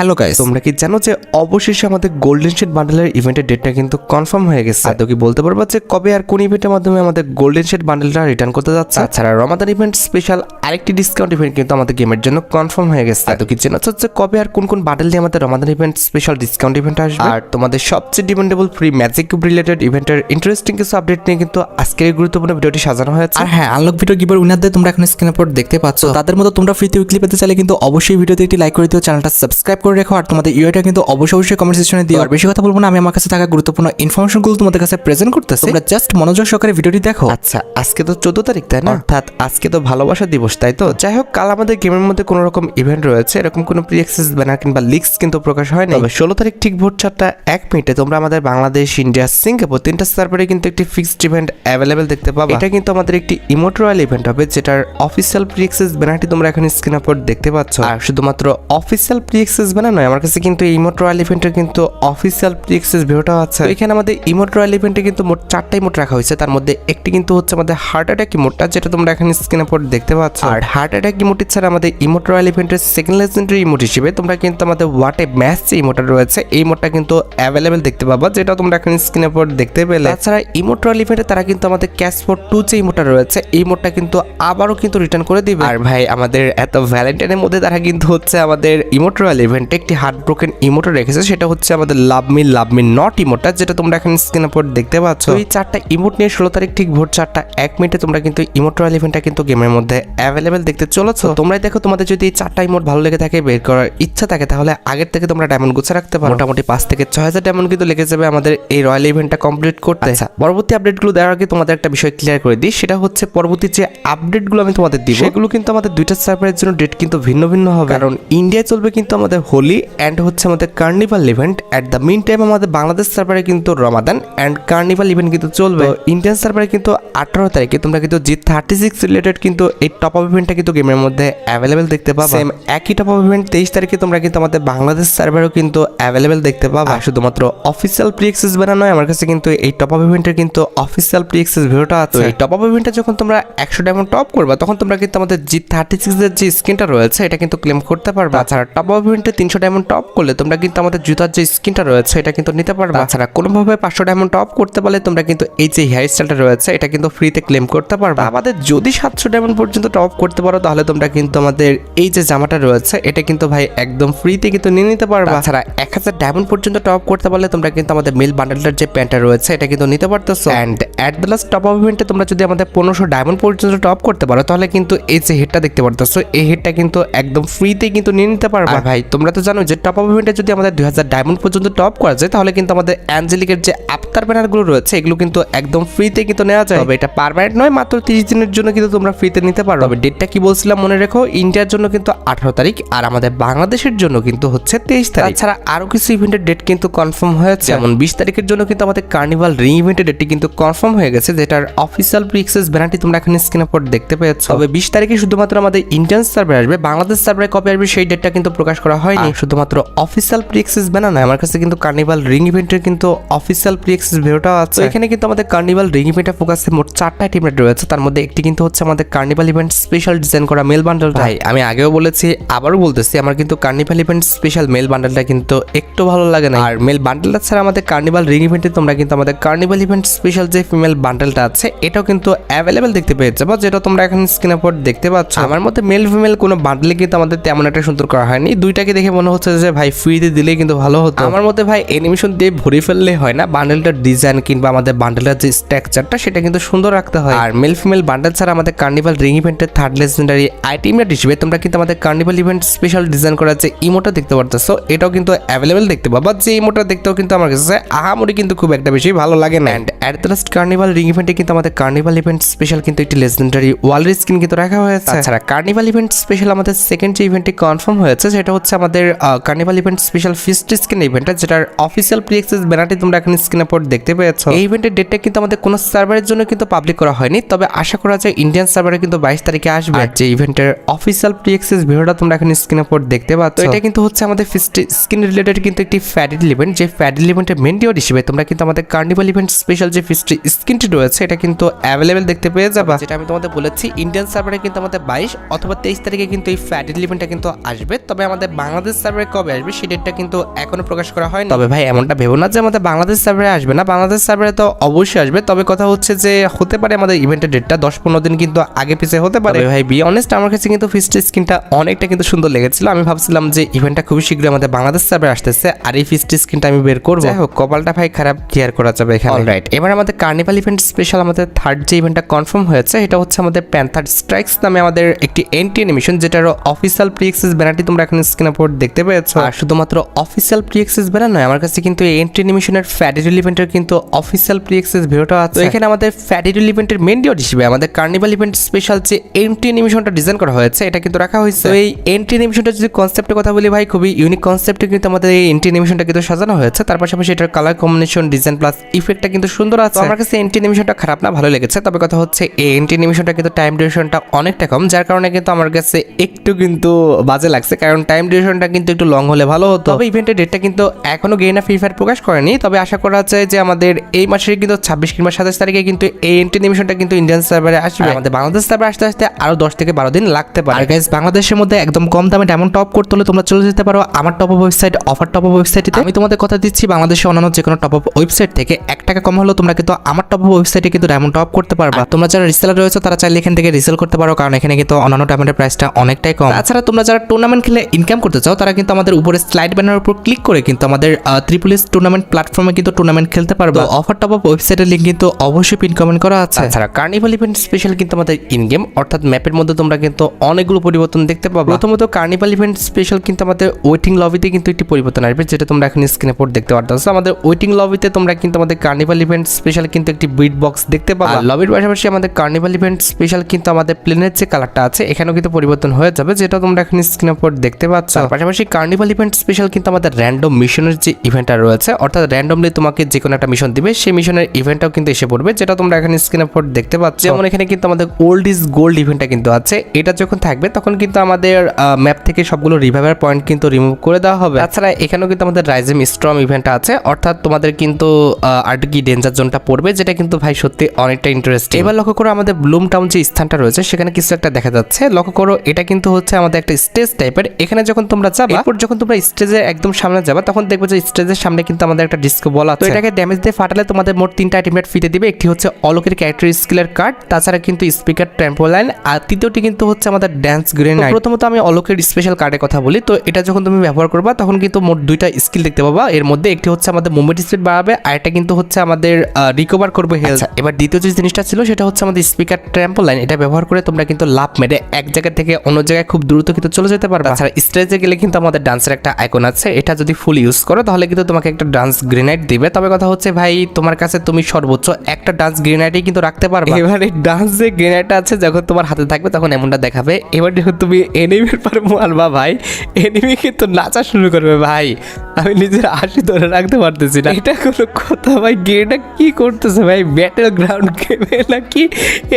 Hello guys, তোমরা কি জানো যে অবশেষে আমাদের গোল্ডেন শিট বান্ডেলের ইভেন্টের ডেটটা কিন্তু কনফার্ম হয়ে গেছে। তো কি বলতে পারবো যে কবে আর কোন ইভেন্টের মাধ্যমে আমাদের গোল্ডেন শিট বান্ডেলটা রিটার্ন করতে যাচ্ছে। তাছাড়া রমাদান ইভেন্ট স্পেশাল আরেকটি ডিসকাউন্ট ইভেন্ট কিন্তু আমাদের গেমের জন্য কনফার্ম হয়ে গেছে। তো কি জানো যে কবে আর কোন কোন বান্ডেল দিয়ে আমাদের Ramadan event special discount event আসবে, আর তোমাদের সবচেয়ে demandable free magic cube related ইভেন্টের ইন্টারেস্টিং কিছু আপডেট নিয়ে কিন্তু আজকের এই গুরুত্বপূর্ণ ভিডিওটি সাজানো হয়েছে। আর হ্যাঁ, আনলক ভিডিও গিভার উইনারদের তোমরা এখন স্ক্রিনের উপর দেখতে পাচ্ছ। তাদের মতো তোমরা ফ্রিতে উইকলি পেতে চাইলে কিন্তু অবশ্যই ভিডিওতে একটি লাইক করে দিও, চ্যানেলটা সাবস্ক্রাইব করে রেখো, আর তোমাদের ইউআইটা কিন্তু অবশ্যই কমেন্ট সেকশনে দিও। আর বেশি কথা বলবো না, আমি আমার কাছে থাকা গুরুত্বপূর্ণ ইনফরমেশনগুলো তোমাদের কাছে প্রেজেন্ট করতেছি, তোমরা জাস্ট মনোযোগ সহকারে ভিডিওটি দেখো। আচ্ছা, আজকে তো 14 তারিখ তাই না, অর্থাৎ আজকে তো ভালোবাসা দিবস, তাই তো? যাই হোক, কাল আমাদের গেমের মধ্যে কোনো রকম ইভেন্ট রয়েছে, এরকম কোনো প্রি অ্যাক্সেস ব্যানার কিংবা লিক্স কিন্তু প্রকাশ হয় না। তবে 16 তারিখ ঠিক ভোর 4:01 তোমরা আমাদের বাংলাদেশ, ইন্ডিয়া, সিঙ্গাপুর তিনটা সার্ভারে কিন্তু একটি ফিক্সড ইভেন্ট অ্যাভেলেবেল দেখতে পাবে। এটা কিন্তু আমাদের একটি ইমোট রয়্যাল ইভেন্ট হবে, যেটার অফিসিয়াল প্রি অ্যাক্সেস ব্যানারটি তোমরা এখানে স্ক্রিন উপর দেখতে পাচ্ছ। আর শুধুমাত্র অফিসিয়াল প্রি অ্যাক্সেস ব্যানার নয়, আমার কাছে কিন্তু এই ইমোট রয়্যাল ইভেন্টের কিন্তু অফিসিয়াল প্রি অ্যাক্সেস ভিডিওটাও আছে। এখানে আমাদের ইমোট রয়্যাল ইভেন্টে কিন্তু মোট 4টা ইমোট রাখা হয়েছে, তার মধ্যে একটি কিন্তু হচ্ছে আমাদের হার্ট অ্যাটাক ইমোটটা, যেটা তোমরা এখানে স্ক্রিন উপর দেখতে পাচ্ছ। আর হার্ট অ্যাটাক ইমোট ছাড়া আমাদের ইমোট রয়্যাল ইভেন্টের সেকেন্ড লেজেন্ডারি ইমোট হিসেবে তোমরা কিন্তু আমাদের হোয়াট এ ম্যাচ যে ইমোটটা রয়েছে, এই ইমোটটা কিন্তু অ্যাভেলেবেল দেখতে পাবা, যেটা তোমরা এখানে স্ক্রিন উপর দেখতে পেলে। তাছাড়া ইমোট রয়্যাল ইভেন্টে তারা কিন্তু আমাদের ক্যাশ ফর 2 যে ইমোটটা রয়েছে, এই ইমোটটা কিন্তু আবারও কিন্তু রিটার্ন করে দিবে। আর ভাই, আমাদের এত ভ্যালেন্টাইনের মধ্যে তারা কিন্তু হচ্ছে আমাদের ইমোট রয়্যাল ইভেন্টে একটি হার্ট ব্রোকেন ইমোটও রেখেছে, সেটা হচ্ছে আমাদের লাভ মি নট ইমোটটা, যেটা তোমরা এখানে স্ক্রিন উপর দেখতে পাচ্ছ। এই 4টা ইমোট নিয়ে 16 তারিখ ঠিক ভোর 4:01 তোমরা কিন্তু ইমোট রয়্যাল ইভেন্টটা কিন্তু গেমের মধ্যে অ্যাভেলেবেল দেখতে চলেছো। তোমরাই দেখো, তোমাদের যদি এই 4টা ইমোট ভালো লেগে থাকে, বের করার ইচ্ছা থাকে, তাহলে আগের থেকে তোমরা ডায়মন্ড গুছে রাখতে পারো। মোটামুটি 5 থেকে 6000 ডায়মন্ড কিন্তু লেগে যাবে আমাদের এই রয়্যাল ইভেন্টটা কমপ্লিট করতে। আচ্ছা, পরবর্তী আপডেটগুলো দেওয়ার আগে তোমাদের একটা বিষয় ক্লিয়ার করে দিই, সেটা হচ্ছে পরবর্তী যে আপডেটগুলো আমি তোমাদের দিব, সেগুলো কিন্তু আমাদের দুইটা সার্ভারের জন্য ডেট কিন্তু ভিন্ন ভিন্ন হবে। কারণ ইন্ডিয়ায় চলবে কিন্তু আমাদের হোলি অ্যান্ড হচ্ছে আমাদের carnival event, at the mean time আমাদের বাংলাদেশ সার্ভারে কিন্তু রমাদান অ্যান্ড কার্নিভাল ইভেন্ট কিন্তু চলবে। ইন্ডিয়ান সার্ভারে কিন্তু 18 তারিখে তোমরা কিন্তু G36 রিলেটেড কিন্তু এই টপ আপ ইভেন্টটা কিন্তু গেমের মধ্যে অ্যাভেলেবেল দেখতে পাবা। সেম একই টপ আপ ইভেন্ট 23 তারিখে তোমরা কিন্তু আমাদের বাংলাদেশ সার্ভারেও কিন্তু অ্যাভেলেবেল দেখতে পাবা। শুধুমাত্র অফিসিয়াল প্রি অ্যাক্সেস ব্যানার নয়, আমার কাছে কিন্তু এই টপ আপ ইভেন্টের কিন্তু অফিসিয়াল প্রি অ্যাক্সেস ভিডিওটা আছে। এই টপ আপ ইভেন্টে যখন তোমরা 100 ডায়মন্ড টপ করবা, তখন তোমরা কিন্তু আমাদের G36 এর যে স্কিনটা রয়েছে, এটা কিন্তু ক্লেম করতে পারবা। তাছাড়া টপ আপ ইভেন্টে 300 ডায়মন্ড টপ করলে তোমরা কিন্তু আমাদের জুতার যে স্কিনটা রয়েছে, এটা কিন্তু নিতে পারবা। তাছাড়া কোনোভাবে 500 ডায়মন্ড টপ করতে পারলে তোমরা কিন্তু এই যে হেয়ার স্টাইলটা রয়েছে, এটা কিন্তু ফ্রিতে ক্লেম করতে পারবা। আমাদের যদি 700 ডায়মন্ড পর্যন্ত টপ করতে পারো, তাহলে তোমরা কিন্তু আমাদের এই যে জামাটা রয়েছে, এটা কিন্তু ভাই একদম ফ্রিতে কিন্তু নিয়ে নিতে পারবা। তাছাড়া 1000 ডায়মন্ড পর্যন্ত টপ করতে পারলে তোমরা কিন্তু আমাদের মেল বান্ডেলটার যে প্যান্টটা রয়েছে, এটা কিন্তু নিতে পারতেছো। And at the last top up ইভেন্টে তোমরা যদি আমাদের 1500 ডায়মন্ড পর্যন্ত টপ করতে পারো, তাহলে কিন্তু এই যে হেডটা দেখতে পারতেছো, এই হেডটা কিন্তু একদম ফ্রিতে কিন্তু নিয়ে নিতে পারবা। আর ভাই, তোমরা তো জানো যে টপ আপ ইভেন্টে যদি আমাদের 2000 ডায়মন্ড পর্যন্ত টপ করা যায়, তাহলে কিন্তু আমাদের অ্যাঞ্জেলিকের যে আফতার ব্যানারগুলো রয়েছে, এগুলো কিন্তু একদম ফ্রিতে কিন্তু নেওয়া যায়। তবে এটা পার্মানেন্ট নয়, মাত্র 30 দিনের জন্য কিন্তু তোমরা ফ্রিতে নিতে পারো। তবে ডেটটা কি বলছিলাম মনে রেখো, ইন্ডিয়ার জন্য কিন্তু 18 তারিখ, আর আমাদের বাংলাদেশের জন্য কিন্তু হচ্ছে 23 তারিখ। তাছাড়া আরো কিছু ইভেন্টের ডেট কিন্তু কনফার্ম হয়েছে, যেমন 20 তারিখের জন্য কিন্তু আমাদের কার্নিভাল রিং ইভেন্টের ডেটটি কিন্তু কনফার্ম হয়ে গেছে, যেটার অফিসিয়াল প্রি অ্যাক্সেস ব্যানারটি তোমরা এখানে স্ক্রিন উপর দেখতে পেয়েছো। তবে 20 তারিখে শুধুমাত্র আমাদের ইন্ডিয়ান সার্ভার আসবে, বাংলাদেশ সার্ভারে কবে আসবে সেই ডেটটা কিন্তু প্রকাশ করা হয়নি। শুধুমাত্র অফিসিয়াল প্রি অ্যাক্সেস ব্যানার নয়, আমার কাছে কিন্তু কার্নিভাল রিং ইভেন্টের কিন্তু অফিসিয়াল প্রি অ্যাক্সেস ভিডিওটাও আছে। এখানে কিন্তু আমাদের কার্নিভাল রিং ইভেন্টের ফোকাসে মোট 4টা টিমমেট রয়েছে, তার মধ্যে একটি কিন্তু হচ্ছে আমাদের কার্নিভাল ইভেন্ট স্পেশাল ডিজাইন করা মেল বান্ডেল। ভাই, আমি আগেও বলেছি, আবারও বলতেছি, আমার কিন্তু কার্নিভাল ইভেন্ট স্পেশাল মেল বান্ডেলটা কিন্তু একটু ভালো লাগে না। আর মেল বান্ডেলটা ছাড়া আমাদের কার্নিভাল রিং ইভেন্টে তোমরা কিন্তু আমাদের কার্নিভাল ইভেন্ট স্পেশাল যে ফিমেল বান্ডেলটা আছে, এটাও কিন্তু অ্যাভেলেবেল দেখতে পেয়ে যাবো, যেটা তোমরা এখন স্ক্রিন উপর দেখতে পাচ্ছ। আমার মতে মেল ফিমেল কোনো বান্ডেলে কিন্তু আমাদের তেমন একটা সুন্দর করা হয়নি, দুইটাকে দেখে মনে হচ্ছে যে ভাই ফ্রিতে দিলেই কিন্তু ভালো হতো। আমার মতে ভাই অ্যানিমেশন দিয়ে ভরে ফেললে হয় না, বান্ডেলটার ডিজাইন কিংবা আমাদের বান্ডেলের যে স্ট্রাকচারটা, সেটা কিন্তু সুন্দর রাখতে হয়। আর মেল ফিমেল বান্ডেল ছাড়া আমাদের কার্নিভাল রিং ইভেন্টের থার্ড লেজেন্ডারি আইটেমটা হিসেবে তোমরা কিন্তু আমাদের কার্নিভাল ইভেন্ট স্পেশাল ডিজাইন করা যে ইমোটা দেখতে পারতেছো, এটাও কিন্তু অ্যাভেলেবেল দেখতে পাবা। যে ইমোটা দেখতেও কিন্তু আমার কাছে আহামরি কিন্তু খুব একটা বেশি ভালো লাগে না। And at the last carnival ring ইভেন্টে কিন্তু আমাদের কার্নিভাল ইভেন্ট স্পেশাল কিন্তু একটি লেজেন্ডারি ওয়ালের স্কিন কিন্তু রাখা হয়েছে। তাছাড়া কার্নিভাল ইভেন্ট স্পেশাল আমাদের সেকেন্ড যে ইভেন্টটি কনফার্ম হয়েছে, সেটা হচ্ছে আমাদের carnival event special fist skin ইভেন্টটা, যেটার অফিসিয়াল প্রি অ্যাক্সেস ব্যানারটি তোমরা এখন স্ক্রিনে পর দেখতে পেয়েছো। এই ইভেন্টের ডেটটা কিন্তু আমাদের কোনো সার্ভারের জন্য কিন্তু পাবলিক করা হয়নি, তবে আশা করা যায় ইন্ডিয়ান সার্ভারে কিন্তু 22 তারিখে আসবে। আর যে ইভেন্টের অফিসিয়াল প্রি অ্যাক্সেস ভিডিওটা তোমরা এখন স্ক্রিনে পর দেখতে পাচ্ছ, এটা কিন্তু হচ্ছে আমাদের ফিস্ট স্কিন রিলেটেড কিন্তু একটি ফ্যাডিল ইভেন্ট, যে ফ্যাডিল ইভেন্টের মেন ডিওর হিসেবে তোমরা কিন্তু আমাদের কার্নিভাল ইভেন্ট স্পেশাল যে ফিস্ট্রি স্কিনটি রয়েছে এটা কিন্তু অ্যাভেলেবেল দেখতে পেয়ে যাবা, যেটা আমি তোমাদের বলেছি ইন্ডিয়ান সার্ভারে কিন্তু আমাদের 22 অথবা 23 তারিখে কিন্তু এই ফ্যাটি ইভেন্টটা কিন্তু আসবে। তবে আমাদের বাংলাদেশ সার্ভারে কবে আসবে সেই ডেটটা কিন্তু এখনো প্রকাশ করা হয়নি। তবে ভাই এমনটা ভেবো না যে আমাদের বাংলাদেশ সার্ভারে আসবে না, বাংলাদেশ সার্ভারে তো অবশ্যই আসবে। তবে কথা হচ্ছে যে হতে পারে আমাদের ইভেন্টের ডেটটা 10-15 দিন কিন্তু আগে পিছিয়ে হতে পারে। ভাই বি অনেস্ট আমার কাছে কিন্তু ফিস্ট্রি স্কিনটা অনেকটা কিন্তু সুন্দর লেগেছিল। আমি ভাবছিলাম যে ইভেন্টটা খুবই শীঘ্রই আমাদের বাংলাদেশ সার্ভারে আসতেছে আর এই ফিস্ট্রি স্কিনটা আমি বের করবো। যাই হোক কপালটা ভাই খারাপ, কেয়ার করা যাবে এখানে। অলরাইট, এবার আমাদের কার্নিভাল ইভেন্ট স্পেশাল আমাদের থার্ড যে ইভেন্টটা কনফার্ম হয়েছে এটা হচ্ছে আমাদের প্যান্থার স্ট্রাইকস নামে আমাদের একটি এন্ট্রি অ্যানিমেশন, যেটার অফিসিয়াল প্রি অ্যাক্সেস ব্যানারটি তোমরা এখন স্ক্রিনে উপর দেখতে পেয়েছো। আর শুধুমাত্র অফিসিয়াল প্রি অ্যাক্সেস ব্যানার নয়, আমার কাছে কিন্তু এই এন্ট্রি অ্যানিমেশনের ফ্যাডিডুল ইভেন্টের কিন্তু অফিসিয়াল প্রি অ্যাক্সেস ভিডিওটা আছে। তো এখানে আমাদের ফ্যাডিডুল ইভেন্টের মেন ডিওড হিসেবে আমাদের কার্নিভাল ইভেন্ট স্পেশাল যে এন্ট্রি অ্যানিমেশনটা ডিজাইন করা হয়েছে এটা কিন্তু রাখা হয়েছে। তো এই এন্ট্রি অ্যানিমেশনটা যদি কনসেপ্টের কথা বলি ভাই, খুবই ইউনিক কনসেপ্টে কিন্তু আমাদের এই এন্ট্রি অ্যানিমেশনটা কিন্তু সাজানো হয়েছে। তার পাশাপাশি এটার কালার কম্বিনেশন, ডিজাইন প্লাস ইফেক্টটা কিন্তু সুন্দর আছে। আমার কাছে এন্ট্রি অ্যানিমেশনটা খারাপ না, ভালো লেগেছে। তবে কথা হচ্ছে এই এন্ট্রি অ্যানিমেশনটা কিন্তু টাইম ডিউরেশনটা অনেকটা কম, যার কারণে কিন্তু আমার কাছে একটু কিন্তু বাজে লাগছে, কারণ টাইম ডিউরেশনটা কিন্তু একটু লং হলে ভালো হতো। তবে ইভেন্টের ডেটটা কিন্তু এখনো গেইনা ফ্রি ফায়ার প্রকাশ করেনি, তবে আশা করা যায় যে আমাদের এই মাসের কিন্তু 26 কিংবা 27 তারিখে কিন্তু এই এন্ট্রি অ্যানিমেশনটা কিন্তু ইন্ডিয়ান সার্ভারে আসবে। আমাদের বাংলাদেশ সার্ভারে আসতে আসতে আরো 10 থেকে 12 দিন লাগতে পারে। আর গাইস, বাংলাদেশের মধ্যে একদম কম দামে ডায়মন্ড টপ করতে হলে তোমরা চলে যেতে পারো আমার top up website offer top up ওয়েবসাইটে। আমি তোমাদের কথা দিচ্ছি বাংলাদেশে অন্যান্য যে কোনো টপ আপ ওয়েবসাইট থেকে 1 টাকা কম হলেও তোমরা কিন্তু আমার টপ আপ ওয়েবসাইটে কিন্তু ডায়মন্ড টপ করতে পারবা। তোমরা যারা রিসেলার রয়েছে তারা চাইলে এখান থেকে রিসেল করতে পারো, কারণ এখানে কিন্তু অন্যান্য ডায়মন্ডের প্রাইসটা অনেকটাই কম। তাছাড়া তোমরা যারা টুর্নামেন্ট খেলে ইনকাম করতে চাও তারা কিন্তু আমাদের উপরে স্লাইড ব্যানারের উপর ক্লিক করে কিন্তু আমাদের ট্রিপল এস টুর্নামেন্ট প্ল্যাটফর্মে কিন্তু টুর্নামেন্ট খেলতে পারবা। অফার টপ আপ ওয়েবসাইটের লিংক কিন্তু অবশ্যই পিন কমেন্ট করা আছে। তাছাড়া কার্নিভাল ইভেন্ট স্পেশাল কিন্তু আমাদের ইন গেম অর্থাৎ ম্যাপের মধ্যে তোমরা কিন্তু অনেকগুলো পরিবর্তন দেখতে পাবে। প্রথমত কার্নিভাল ইভেন্ট স্পেশাল কিন্তু আমাদের ওয়েটিং লবিতে কিন্তু একটি পরিবর্তন আসবে, যেটা তোমরা এখন স্ক্রিনে পর দেখতে পারতেছো। আমাদের ওয়েটিং লবিতে তোমরা কিন্তু আমাদের কার্নিভাল ইভেন্ট স্পেশাল কিন্তু একটি বিট বক্স দেখতে পাবে। লবির পাশাপাশি আমাদের কার্নিভাল ইভেন্ট স্পেশাল কিন্তু আমাদের প্লেনের যে কালারটা আছে এখানেও কিন্তু পরিবর্তন হয়ে যাবে, যেটা তোমরা এখন স্ক্রিনে পর দেখতে পাচ্ছ। পাশাপাশি কার্নিভাল ইভেন্ট স্পেশাল কিন্তু আমাদের র্যান্ডম মিশনের যে ইভেন্টটা রয়েছে, অর্থাৎ র্যান্ডমলি তোমাকে যে কোনো একটা মিশন দিবে, সেই মিশনের ইভেন্টটাও কিন্তু এসে পড়বে, যেটা তোমরা এখন স্ক্রিনে পর দেখতে পাচ্ছ। যেমন এখানে কিন্তু আমাদের ওল্ড ইজ গোল্ড ইভেন্টটা কিন্তু আছে, এটা যখন থাকবে তখন কিন্তু আমাদের ম্যাপ থেকে সবগুলো রিভাইভার পয়েন্ট কিন্তু রিমুভ করে দেওয়া হবে। তাছাড়া এখানেও কিন্তু আমাদের রাইজেম স্ট্রম ইভেন্টটা আছে, অর্থাৎ তোমাদের কিন্তু আর্টকি ডেঞ্জার জোনটা পড়বে, যেটা কিন্তু ভাই সত্যি অনেকটা ইন্টারেস্টিং। এবার লক্ষ্য করো আমাদের ব্লুম টাউন যে স্থানটা রয়েছে সেখানে কিছু একটা দেখা যাচ্ছে। লক্ষ্য করো এটা কিন্তু হচ্ছে আমাদের একটা স্টেজ টাইপের। এখানে যখন তোমরা যাবা, এরপর যখন তোমরা স্টেজের একদম সামনে যাবা তখন দেখবে যে স্টেজের সামনে কিন্তু আমাদের একটা ডিস্কো বল আছে। তো এটাকে ড্যামেজ দিয়ে ফাটালে তোমাদের মোট 3টা আইটেমের ফিতে দিবে। একটি হচ্ছে অলোকের ক্যারেক্টার স্কিলের কার্ড, তাছাড়া কিন্তু স্পিকার ট্র্যাম্পোলাইন, আর তৃতীয়টি কিন্তু হচ্ছে আমাদের ড্যান্স গ্রেনেড। প্রথমত আমি অলোকের স্পেশাল কার্ডের কথা বলি। তো এটা যখন তুমি ব্যবহার করবা তখন কিন্তু মোট 2টা স্কিল দেখতে পাবা। এর মধ্যে একটি হচ্ছে আমাদের মুভমেন্ট স্পিড বাড়াবে, আর এটা কিন্তু হচ্ছে আমাদের রিকভার করবে হেলথ। এবার দ্বিতীয় যে জিনিসটা ছিল সেটা হচ্ছে আমাদের স্পিকার ট্র্যাম্পোলাইন। এটা ব্যবহার করে তোমরা কিন্তু লাভ মেরে এক জায়গা থেকে অন্য জায়গায় খুব দ্রুত কিন্তু চলে যেতে পারবে। তাছাড়া স্টেজে গেলে কিন্তু আমাদের ডান্সের একটা আইকন আছে, এটা যদি ফুল ইউজ করো তাহলে কিন্তু তোমাকে একটা ডান্স গ্রেনেড দিবে। তবে কথা হচ্ছে ভাই তোমার কাছে তুমি সর্বোচ্চ একটা ডান্স গ্রেনেডই কিন্তু রাখতে পারবে। এবারে ডান্স যে গ্রেনেডটা আছে যখন তোমার হাতে থাকবে তখন এমনটা দেখাবে। এবার যখন তুমি এনিমির পর মারবা ভাই, এনিমি কিন্তু নাচা শুরু করবে। ভাই আমি নিজের হাসি ধরে রাখতে পারতেছি না, এটা কোনো কথা ভাই? গেমটা কি করতেছে ভাই? ব্যাটেল গ্রাউন্ড গেমে নাকি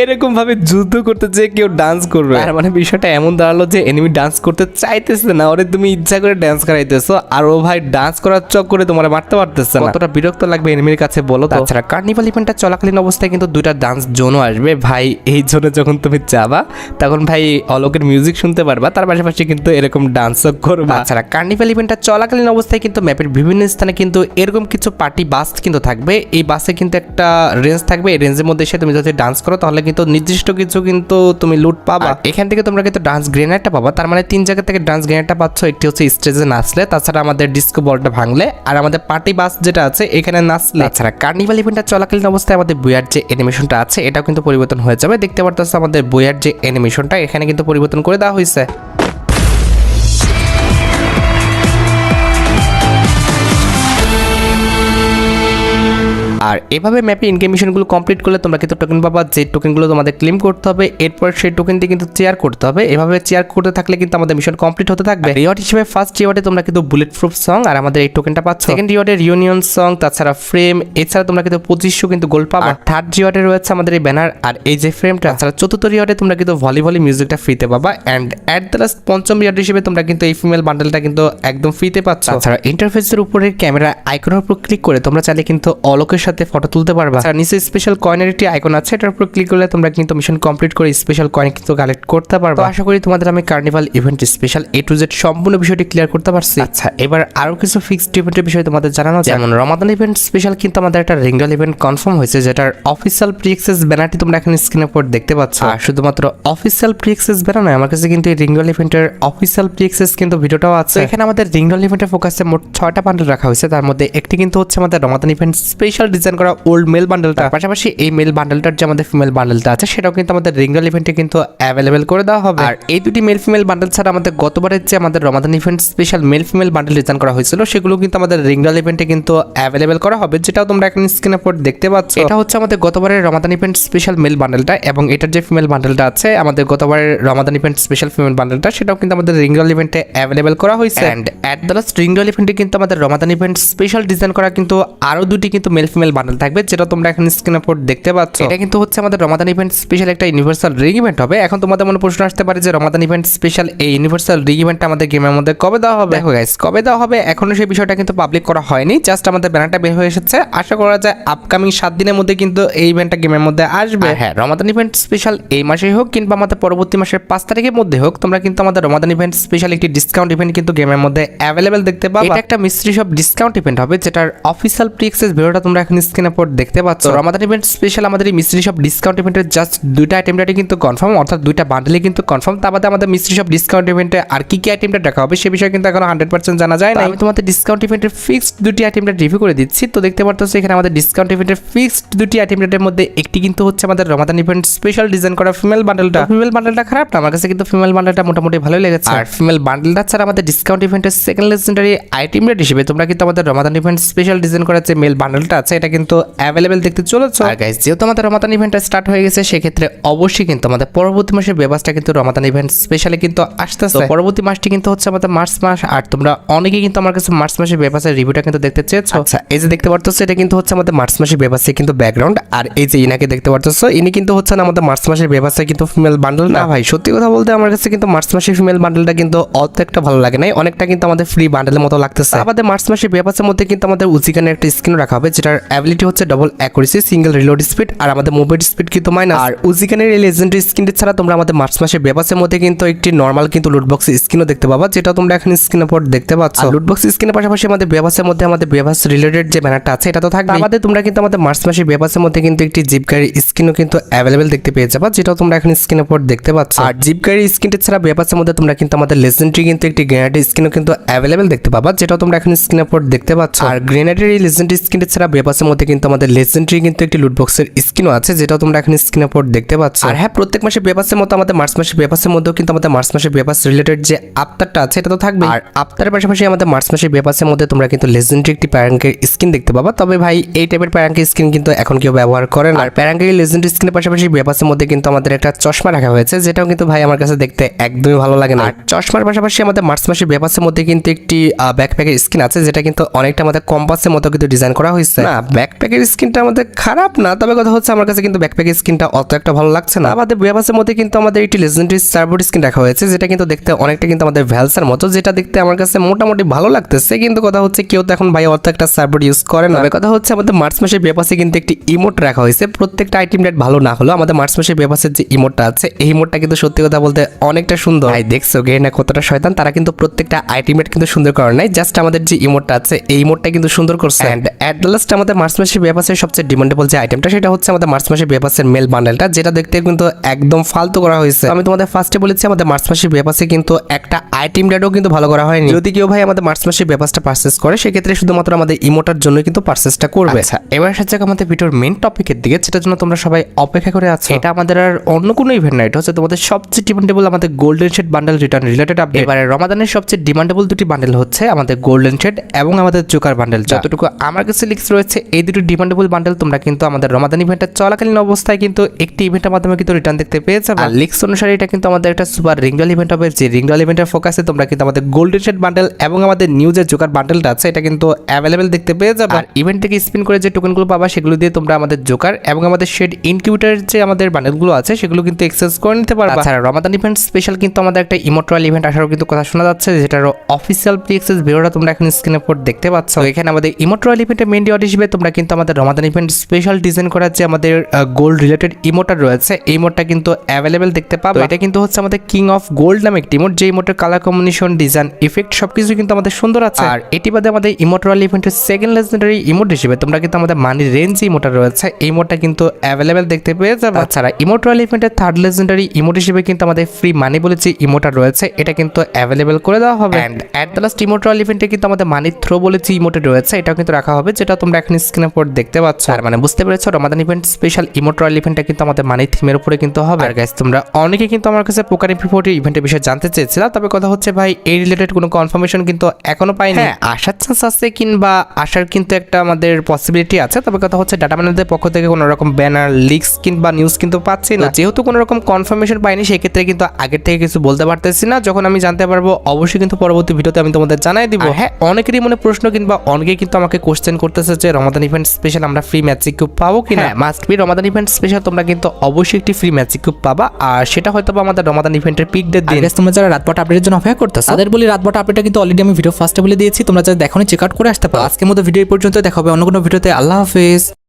এরকম ভাবে যুদ্ধ করতে যে কেউ ডান্স করবে? আর মানে বিষয়টা এমন দাঁড়ালো যে এনিমি ডান্স করতে চাইতেছে না, ওরে তুমি ইচ্ছা করে ডান্স করাইতেছো, আর ও ভাই ডান্স করার চক্করে তোমার মারতে পারতেছে না। কতটা বিরক্ত লাগবে এনিমির কাছে বলো? তাছাড়া কার্নিভাল ইভেন্টটা চলাকালীন অবস্থায় কিন্তু 2টা ডান্স জোনও আসবে ভাই। এই জোনে যখন তুমি যাবা তখন ভাই অলোকের মিউজিক শুনতে পারবা, তার পাশাপাশি কিন্তু এরকম ডান্সও করবা। তাছাড়া কার্নিভাল ইভেন্টটা চলাকালীন অবস্থায় কিন্তু ম্যাপের বিভিন্ন স্থানে কিন্তু এরকম কিছু পার্টি বাস কিন্তু থাকবে। এই বাসে কিন্তু একটা রেঞ্জ থাকবে, এই রেঞ্জের মধ্যে এসে তুমি যদি ডান্স করো তাহলে কিন্তু নির্দিষ্ট কিছু কিন্তু তুমি লুট পাবা। এখান থেকে তোমরা কিন্তু ডান্স গ্রেনেডটা পাবা। তার মানে 3 জায়গা থেকে ডান্স গ্রেনেডটা পাচ্ছ। একটি হচ্ছে স্টেজে নাচলে, তাছাড়া আমাদের ডিস্কো বলটা ভাঙলে, আর আমাদের পার্টি বাস যেটা আছে এখানে নাচলে। তাছাড়া কার্নিভাল ইভেন্টটা চলাকালীন অবস্থায় আমাদের বইয়ার যে অ্যানিমেশনটা আছে এটাও কিন্তু পরিবর্তন হয়ে যাবে। দেখতে পারতেছো আমাদের বইয়ার যে অ্যানিমেশনটা এখানে কিন্তু পরিবর্তন করে দেওয়া হয়েছে। আর এভাবে ম্যাপে ইনগেম মিশনগুলো কমপ্লিট করলে তোমরা কিন্তু টোকেন পাবা, যে টোকেনগুলো তোমাদের ক্লেম করতে হবে। এরপর সেই টোকেন দিয়ে কিন্তু চেয়ার করতে হবে। এভাবে চেয়ার করতে থাকলে কিন্তু আমাদের মিশন কমপ্লিট হতে থাকবে। রিওয়ার্ড হিসেবে ফার্স্ট রিওয়ার্ডে তোমরা কিন্তু বুলেট প্রুফ সং আর আমাদের এই টোকেনটা পাচ্ছ। সেকেন্ড রিওয়ার্ডে রিউনিয়ন সং, তাছাড়া ফ্রেম, এছাড়া তোমরা কিন্তু 2500 কিন্তু গোল্ড পাবা। থার্ড রিওয়ার্ডে রয়েছে আমাদের এই ব্যানার আর এই যে ফ্রেমটা। তাছাড়া চতুর্থ রিওয়ার্ডে তোমরা কিন্তু ভলিবলি মিউজিকটা ফ্রিতে পাবা। অ্যান্ড অ্যাট দ্য লাস্ট পঞ্চম রিওয়ার্ড হিসেবে তোমরা কিন্তু এই ফিমেল বান্ডেলটা কিন্তু একদম ফ্রিতে পাচ্ছ। তাছাড়া ইন্টারফেসের উপরে ক্যামেরা আইকনের উপর ক্লিক করে তোমরা চাইলে কিন্তু অলোকের সাথে সাথে ফটো তুলতে পারবা। আর নিচে স্পেশাল কয়েনের একটি আইকন আছে, এটার উপর ক্লিক করলে তোমরা কিন্তু মিশন কমপ্লিট করে স্পেশাল কয়েন কিন্তু কালেক্ট করতে পারবা। তো আশা করি তোমাদের আমি carnival event special A to Z সম্পূর্ণ বিষয়টি ক্লিয়ার করতে পারছি। আচ্ছা, এবার আরো কিছু ফিক্সড ইভেন্টের বিষয়ে তোমাদের জানানো, যেমন রমাদান ইভেন্ট স্পেশাল কিন্তু আমাদের একটা রিংডল ইভেন্ট কনফার্ম হয়েছে, যেটার অফিসিয়াল প্রি অ্যাক্সেস ব্যানারটি তোমরা এখন স্ক্রিনের উপর দেখতে পাচ্ছ। আর শুধুমাত্র অফিসিয়াল প্রি অ্যাক্সেস ব্যানার নয়, আমার কাছে কিন্তু এই রিংডল ইভেন্টের অফিসিয়াল প্রি অ্যাক্সেস কিন্তু ভিডিওটাও আছে। এখানে আমাদের রিংডল ইভেন্টের ফোকাসে মোট 6টা বান্ডেল রাখা হয়েছে, তার মধ্যে একটি কিন্তু হচ্ছে আমাদের রমাদান ইভেন্ট স্পেশাল ডিজাইন করা ওল্ড মেল বান্ডেলটা। পাশাপাশি এই মেল বান্ডেলটার যে আমাদের ফিমেল বান্ডেলটা আছে সেটাও কিন্তু আমাদের রিংডল ইভেন্টে কিন্তু অ্যাভেলেবেল করে দেওয়া হবে। আর এই দুটি মেল ফিমেল বান্ডেল ছাড়া আমাদের গতবারের যে আমাদের Ramadan event special male female bundle design করা হয়েছিল সেগুলো কিন্তু আমাদের রিংডল ইভেন্টে কিন্তু অ্যাভেলেবেল করা হবে, যেটাও তোমরা এখন স্ক্রিনের উপর দেখতে পাচ্ছ। এটা হচ্ছে আমাদের গতবারের রমাদান ইভেন্ট স্পেশাল মেল বান্ডেলটা, এবং এটার যে ফিমেল বান্ডেলটা আছে আমাদের গতবারের রমাদান ইভেন্ট স্পেশাল ফিমেল বান্ডেলটা, সেটাও কিন্তু আমাদের রিংডল ইভেন্টে অ্যাভেলেবেল করা হয়েছে। এন্ড অ্যাট দ্য লাস্ট রিংডল ইভেন্টে কিন্তু আমাদের রমাদান ইভেন্ট স্পেশাল ডিজাইন করা কিন্তু আরো দুটি কিন্তু মেল ফিমেল বান্ডেল থাকবে, যেটা তোমরা এখন স্ক্রিনের উপর দেখতে পাচ্ছ। এটা কিন্তু হচ্ছে আমাদের রমাদান ইভেন্ট স্পেশাল একটা ইউনিভার্সাল রিং ইভেন্ট হবে। এখন তোমাদের মনে প্রশ্ন আসতে পারে যে রমাদান ইভেন্ট স্পেশাল এই ইউনিভার্সাল রিং ইভেন্টটা আমাদের গেমের মধ্যে কবে দেওয়া হবে। দেখো গাইস, কবে দেওয়া হবে এখনো সেই বিষয়টা কিন্তু পাবলিক করা হয়নি, জাস্ট আমাদের ব্যানারটা বের হয়ে এসেছে। আশা করা যায় আপকামিং 7 দিনের মধ্যে কিন্তু এই ইভেন্টটা গেমের মধ্যে আসবে। হ্যাঁ, রমাদান ইভেন্ট স্পেশাল এই মাসেই হোক কিংবা আমাদের পরবর্তী মাসের 5 তারিখের মধ্যে হোক, তোমরা কিন্তু আমাদের রমাদান ইভেন্ট স্পেশাল একটি ডিসকাউন্ট ইভেন্ট কিন্তু গেমের মধ্যে অ্যাভেলেবেল দেখতে পাবে। এটা একটা মিস্ট্রি শপ ডিসকাউন্ট ইভেন্ট হবে, যেটার অফিসিয়াল প্রি অ্যাক্সেস ভিডিওটা তোমরা এখন স্ক্রিনের উপর দেখতে পাচ্ছ। রমাদান ইভেন্ট স্পেশাল আমাদের এই মিস্ট্রি শপ ডিসকাউন্ট ইভেন্টের জাস্ট 2টা আইটেম রেটে কিন্তু কনফার্ম, অর্থাৎ 2টা বান্ডেলে কিন্তু কনফার্ম। তার বাদে আমাদের মিস্ট্রি শপ ডিসকাউন্ট ইভেন্টে আর কি কি আইটেমটা রাখা হবে সে বিষয়ে কিন্তু এখনো 100% জানা যায় না। আমি তোমাদের ডিসকাউন্ট ইভেন্টের ফিক্সড 2টি আইটেমটা রিভিউ করে দিচ্ছি। তো দেখতে পাচ্ছ এখানে আমাদের ডিসকাউন্ট ইভেন্টের ফিক্সড 2টি আইটেম রেটের মধ্যে একটি কিন্তু হচ্ছে আমাদের রমাদান ইভেন্ট স্পেশাল ডিজাইন করা ফিমেল বান্ডেলটা। ফিমেল বান্ডেলটা খারাপ না, আমার কাছে কিন্তু ফিমেল বান্ডেলটা মোটামুটি ভালোই লেগেছে। আর ফিমেল বান্ডেলটা ছাড়া আমাদের ডিসকাউন্ট ইভেন্টের সেকেন্ড লেজেন্ডারি আইটেম রেট হিসেবে তোমরা কিন্তু আমাদের রমাদান ইভেন্ট স্পেশাল ডিজাইন করা যে মেল বান্ডেলটা আছে এটা কিন্তু অ্যাভেলেবেল দেখতে চলেছে। আর গাইস, যেহেতু আমাদের রমাদান ইভেন্টটা স্টার্ট হয়ে গেছে, সেক্ষেত্রে অবশ্যই কিন্তু আমাদের পরবর্তী মাসের ব্যবস্থা কিন্তু রমাদান ইভেন্ট স্পেশালি কিন্তু আসতেছে। পরবর্তী মাসটি কিন্তু হচ্ছে আমাদের মার্চ মাস, আর তোমরা অনেকেই কিন্তু আমার কাছে মার্চ মাসের ব্যবসার রিভিউটা কিন্তু দেখতে চেয়েছো। আচ্ছা, এই যে দেখতে পারতেছো এটা কিন্তু হচ্ছে আমাদের মার্চ মাসের ব্যবসায় কিন্তু ব্যাকগ্রাউন্ড। আর এই যে ইনাকে দেখতে পারতেছো ইনি কিন্তু হচ্ছে না আমাদের মার্চ মাসের ব্যবসায় কিন্তু ফিমেল বান্ডেল না। ভাই সত্যি কথা বলতে আমার কাছে কিন্তু মার্চ মাসের ফিমেল বান্ডেলটা কিন্তু অত একটা ভালো লাগে নাই, অনেকটা কিন্তু আমাদের ফ্রি বান্ডেলের মতো লাগতেছে। আমাদের মার্চ মাসের ব্যবসার মধ্যে কিন্তু আমাদের উজিকানের একটা স্কিন রাখা হবে, যেটার অ্যাবিলিটি হচ্ছে double accuracy, single reload speed, আর আমাদের মুভমেন্ট স্পিড কিন্তু মাইনাস। আর উজিকানের এই লেজেন্ডারি স্কিনটি ছাড়া তোমরা আমাদের মার্চ মাসের ব্যবসার মধ্যে কিন্তু একটি নরমাল কিন্তু লুটবক্স স্কিনও দেখতে পাবা, যেটা তোমরা এখন স্ক্রিনের উপর দেখতে পাচ্ছ। লুটবক্স স্কিনের পাশাপাশি আমাদের ব্যবসার মধ্যে আমাদের ব্যবসা রিলেটেড যে ব্যানারটা আছে এটা তো থাকবে। আমাদের তোমরা কিন্তু আমাদের মার্চ মাসের ব্যবসার মধ্যে কিন্তু একটি জিপ গাড়ির স্কিনও কিন্তু অ্যাভেলেবেল দেখতে পেয়ে যাবা, যেটা তোমরা এখন স্ক্রিনের উপর দেখতে পাচ্ছ। আর জিপ গাড়ির স্কিনটি ছাড়া ব্যবসার মধ্যে তোমরা কিন্তু আমাদের লেজেন্ডারি কিন্তু একটি গ্রেনেডের স্কিনও কিন্তু অ্যাভেলেবেল দেখতে পাবা, যেটা তোমরা এখন স্ক্রিনের উপর দেখতে পাচ্ছ। আর গ্রেনেডের এই লেজেন্ডারি স্কিনটি ছাড়া ব্যবসার মধ্যে কিন্তু আমাদের লেজেন্ডারি কিন্তু একটি লুটবক্সের স্কিনও আছে, যেটা তোমরা এখন স্ক্রিনের উপর দেখতে পাচ্ছ। আর হ্যাঁ, প্রত্যেক মাসে ব্যবসার মতো আমাদের মার্চ মাসের ব্যবসার মধ্যেও কিন্তু আমাদের মার্চ মাসের ব্যবসা রিলেটেড যে আফতারটা আছে এটা তো থাকবে। আর আফতারের পাশাপাশি আমাদের মার্চ মাসের ব্যবসার মধ্যে তোমরা কিন্তু লেজেন্ডারি একটি প্যারাঙ্কের স্কিন দেখতে পাবা। তবে ভাই এই টাইপের প্যারাঙ্কের স্কিন কিন্তু এখন কেউ ব্যবহার করে না। আর প্যারাঙ্কের লেজেন্ডারি স্কিনের পাশাপাশি ব্যবসার মধ্যে কিন্তু আমাদের একটা চশমা রাখা হয়েছে, যেটাও কিন্তু ভাই আমার কাছে দেখতে একদমই ভালো লাগে না। আর চশমার পাশাপাশি আমাদের মার্চ মাসের ব্যবসার মধ্যে কিন্তু একটি ব্যাকপ্যাকের স্কিন আছে, যেটা কিন্তু অনেকটা আমাদের কম্পাসের মতো কিন্তু ডিজাইন করা হয়েছে। না, ব্যাকপ্যাকের স্কিনটা আমাদের খারাপ না, তবে কথা হচ্ছে আমার কাছে কিন্তু ব্যাকপ্যাকের স্কিনটা অত একটা ভালো লাগছে না। আমাদের ব্যবসার মধ্যে কিন্তু আমাদের একটি লেজেন্ডারি সার্বোর্ড স্কিন রাখা হয়েছে, যেটা কিন্তু দেখতে অনেকটা কিন্তু আমাদের ভ্যালসার মতো, যেটা দেখতে আমার কাছে মোটামুটি ভালো লাগতেছে। কিন্তু কথা হচ্ছে কেউ তো এখন ভাই অত একটা সার্বোর্ড ইউজ করে না। কথা হচ্ছে আমাদের মার্চ মাসের ব্যবসায় কিন্তু একটি ইমোট রাখা হয়েছে। প্রত্যেকটা আইটেম রেট ভালো না হলো আমাদের মার্চ মাসের ব্যবসার যে ইমোটটা আছে এই ইমোটটা কিন্তু সত্যি কথা বলতে অনেকটা সুন্দর। ভাই দেখছো গেনা কতটা শয়তান, তারা কিন্তু প্রত্যেকটা আইটেম রেট কিন্তু সুন্দর করে নাই, জাস্ট আমাদের যে ইমোটটা আছে এই ইমোটটা কিন্তু সুন্দর করছে। এন্ড এট দ্য লাস্ট আমাদের মার্চ মাসের ব্যবসায় সবচেয়ে ডিমান্ডেবল যে আইটেমটা সেটা হচ্ছে আমাদের মার্চ মাসের ব্যবসার মেল বান্ডেলটা, যেটা দেখতে কিন্তু একদম ফালতু করা হয়েছে। আমি তোমাদের ফার্স্টে বলেছি আমাদের মার্চ মাসের ব্যবসায় কিন্তু একটা আইটেম রেটও কিন্তু ভালো করা হয়নি। যদি কেউ ভাই আমাদের মার্চ মাসের ব্যবসাটা পারচেজ করে সেক্ষেত্রে শুধুমাত্র আমাদের ইমোটার জন্য কিন্তু পারচেজটা করবে। আচ্ছা, এবার আসছে আমাদের ভিডিওর মেইন টপিকের দিকে, যেটার জন্য তোমরা সবাই অপেক্ষা করে আছো। এটা আমাদের আর অন্য কোনো ইভেন্ট না, এটা হচ্ছে তোমাদের সবচেয়ে ডিমান্ডেবল আমাদের golden shade bundle return related update. এবারে রমাদানের সবচেয়ে ডিমান্ডেবল দুটি বান্ডেল হচ্ছে আমাদের গোল্ডেন শেড এবং আমাদের জোকার বান্ডেল। যতটুকু আমার কাছে লিস্ট রয়েছে এই দুটি ডিমান্ডেবল বান্ডেল তোমরা কিন্তু আমাদের রমাদান ইভেন্টের চলাকালীন অবস্থায় কিন্তু একটি ইভেন্টের মাধ্যমে কিন্তু রিটার্ন দেখতে পেয়ে যাবে। আর লিস্ট অনুসারে এটা কিন্তু আমাদের একটা সুপার রিংডল ইভেন্ট হবে, যে রিংডল ইভেন্টের ফোকাসে তোমরা কিন্তু আমাদের গোল্ডেন শেড বান্ডেল এবং আমাদের নিউ যে জোকার বান্ডেলটা আছে এটা কিন্তু অ্যাভেলেবেল দেখতে পেয়ে যাবে। আর ইভেন্ট থেকে স্পিন করে যে টোকেনগুলো পাবা সেগুলো দিয়ে তোমরা আমাদের জোকার এবং আমাদের শেড ইনকিউবেটর যে আমাদের বান্ডেলগুলো আছে সেগুলো কিন্তু এক্সচেঞ্জ করে নিতে পারবা। তাছাড়া রমাদান ইভেন্ট স্পেশাল কিন্তু আমাদের একটা ইমোট্রাল ইভেন্ট আসারও কিন্তু কথা শোনা যাচ্ছে, যেটার অফিসিয়াল প্রি অ্যাক্সেস ভিডিওটা তোমরা এখন স্ক্রিনের উপর দেখতে পাচ্ছ। এখানে আমাদের ইমোট্রাল ইভেন্টের মেইন ডিওয়ার হিসেবে তোমরা আমরা কিন্তু আমাদের রমাদান ইভেন্ট স্পেশাল ডিজাইন করার যে আমাদের গোল্ড রিলেটেড ইমোটা রয়েছে এই ইমোটটা কিন্তু অ্যাভেলেবেল দেখতে পাবো। এটা কিন্তু হচ্ছে আমাদের কিং অফ গোল্ড নামে একটি ইমোট, যে ইমোটের কালার কম্বিনেশন, ডিজাইন, ইফেক্ট সবকিছু কিন্তু আমাদের সুন্দর আছে। আর এটি বাদে আমাদের ইমোট রয়্যাল ইভেন্টের সেকেন্ড লেজেন্ডারি ইমোট হিসেবে তোমরা কিন্তু আমাদের মানি রেঞ্জ ইমোটা রয়েছে এই ইমোটটা কিন্তু অ্যাভেলেবেল দেখতে পেয়ে যাবে। তাছাড়া ইমোট রয়্যাল ইভেন্টের থার্ড লেজেন্ডারি ইমোট হিসেবে কিন্তু আমাদের ফ্রি মানি বলে যে ইমোটা রয়েছে এটা কিন্তু অ্যাভেলেবেল করে দেওয়া হবে। And at the last emote royale ইভেন্টে কিন্তু আমাদের মানি থ্রো বলে যে ইমোটে রয়েছে এটাও কিন্তু রাখা হবে, যেটা তোমরা এখন স্ক্রিনের উপর দেখতে পাচ্ছ। আর মানে বুঝতে পেরেছো রমাদান ইভেন্ট স্পেশাল ইমোট রয়্যাল ইভেন্টটা কিন্তু আমাদের মানি থিমের উপরে কিন্তু হবে। আর গাইস তোমরা অনেকে কিন্তু আমার কাছে পোকার এমপি40 ইভেন্টের বিষয়ে জানতে চেয়েছিলা, তবে কথা হচ্ছে ভাই এই রিলেটেড কোনো কনফার্মেশন কিন্তু এখনো পাইনি। আসার চান্স আছে কিংবা আসার কিন্তু একটা আমাদের পসিবিলিটি আছে, তবে কথা হচ্ছে ডাটা ম্যানেজারদের পক্ষ থেকে কোনো রকম ব্যানার, লিক্স কিংবা নিউজ কিন্তু পাচ্ছি না। যেহেতু কোনো রকম কনফার্মেশন পাইনি সেক্ষেত্রে কিন্তু আগের থেকে কিছু বলতে পারতেছি না। যখন আমি জানতে পারবো অবশ্যই কিন্তু পরবর্তী ভিডিওতে আমি তোমাদের জানাই দিব। হ্যাঁ, অনেকেরই মনে প্রশ্ন কিংবা অনেকেই কিন্তু আমাকে কোশ্চেন করতেছে যে রমাদান ইভেন্ট স্পেশাল আমরা ফ্রি ম্যাজিক কিউব পাবো কিনা। Must be Ramadan event special তোমরা কিন্তু অবশ্যই একটি ফ্রি ম্যাজিক কিউব পাবা, আর সেটা হয়তো আমাদের রমাদান ইভেন্টের পিক ডেট দিন। তোমরা যারা রাতবাট আপডেটের জন্য অপেক্ষা করতেছো তাদের বলি রাতবাট আপডেটটা কিন্তু অলরেডি আমি ভিডিও ফার্স্টে বলে দিয়েছি, তোমরা যারা দেখোনি চেক আউট করে আসতে পারো। আজকের মতো ভিডিও পর্যন্ত দেখা হবে অন্য কোনো ভিডিওতে। আল্লাহ হাফেজ।